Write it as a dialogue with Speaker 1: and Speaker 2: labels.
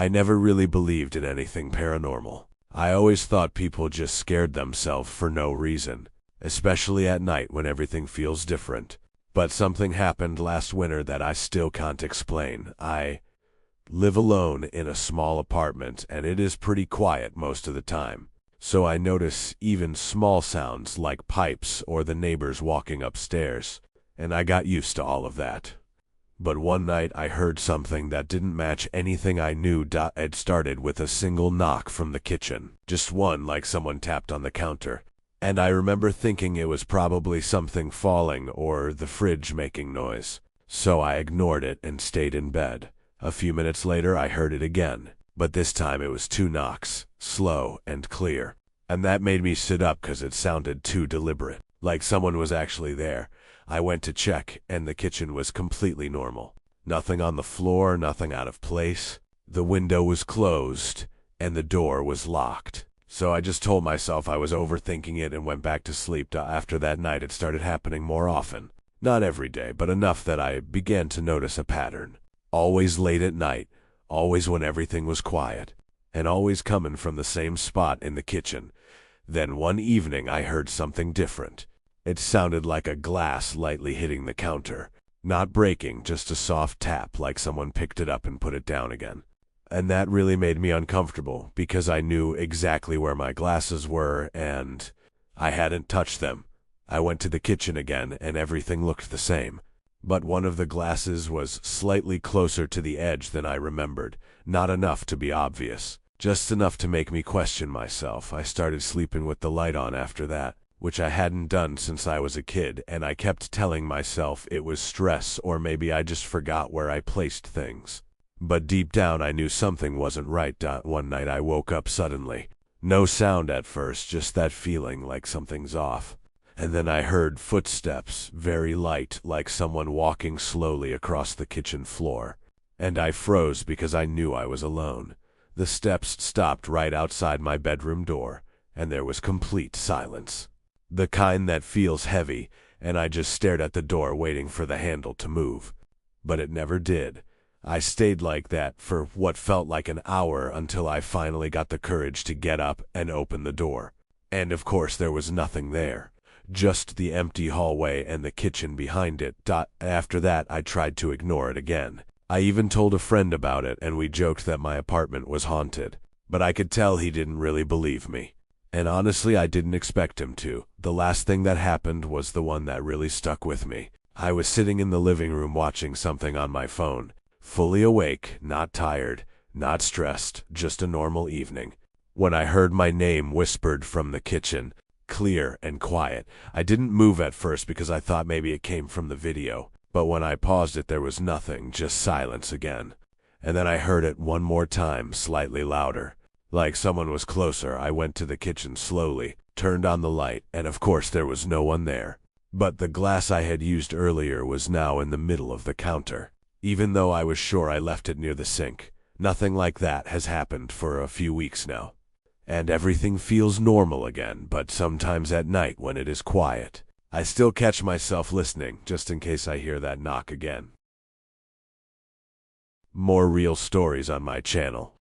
Speaker 1: I never really believed in anything paranormal. I always thought people just scared themselves for no reason, especially at night when everything feels different. But something happened last winter that I still can't explain. I live alone in a small apartment, and it is pretty quiet most of the time. So I notice even small sounds like pipes or the neighbors walking upstairs, and I got used to all of that. But one night I heard something that didn't match anything I knew. It started with a single knock from the kitchen, just one, like someone tapped on the counter. And I remember thinking it was probably something falling or the fridge making noise. So I ignored it and stayed in bed. A few minutes later I heard it again, but this time it was 2 knocks, slow and clear. And that made me sit up because it sounded too deliberate, like someone was actually there. I went to check, and the kitchen was completely normal. Nothing on the floor, nothing out of place. The window was closed, and the door was locked. So I just told myself I was overthinking it and went back to sleep. After that night, it started happening more often. Not every day, but enough that I began to notice a pattern. Always late at night, always when everything was quiet, and always coming from the same spot in the kitchen. Then one evening I heard something different. It sounded like a glass lightly hitting the counter. Not breaking, just a soft tap like someone picked it up and put it down again. And that really made me uncomfortable because I knew exactly where my glasses were and I hadn't touched them. I went to the kitchen again and everything looked the same. But one of the glasses was slightly closer to the edge than I remembered. Not enough to be obvious. Just enough to make me question myself. I started sleeping with the light on after that, which I hadn't done since I was a kid, and I kept telling myself it was stress or maybe I just forgot where I placed things. But deep down I knew something wasn't right. One night I woke up suddenly. No sound at first, just that feeling like something's off. And then I heard footsteps, very light, like someone walking slowly across the kitchen floor. And I froze because I knew I was alone. The steps stopped right outside my bedroom door, and there was complete silence. The kind that feels heavy, and I just stared at the door waiting for the handle to move. But it never did. I stayed like that for what felt like an hour until I finally got the courage to get up and open the door. And of course there was nothing there. Just the empty hallway and the kitchen behind it. After that I tried to ignore it again. I even told a friend about it and we joked that my apartment was haunted. But I could tell he didn't really believe me. And honestly, I didn't expect him to. The last thing that happened was the one that really stuck with me. I was sitting in the living room watching something on my phone. Fully awake, not tired, not stressed, just a normal evening. When I heard my name whispered from the kitchen, clear and quiet. I didn't move at first because I thought maybe it came from the video. But when I paused it, there was nothing, just silence again. And then I heard it one more time, slightly louder. Like someone was closer. I went to the kitchen slowly, turned on the light, and of course there was no one there. But the glass I had used earlier was now in the middle of the counter. Even though I was sure I left it near the sink. Nothing like that has happened for a few weeks now. And everything feels normal again, but sometimes at night when it is quiet, I still catch myself listening, just in case I hear that knock again. More real stories on my channel.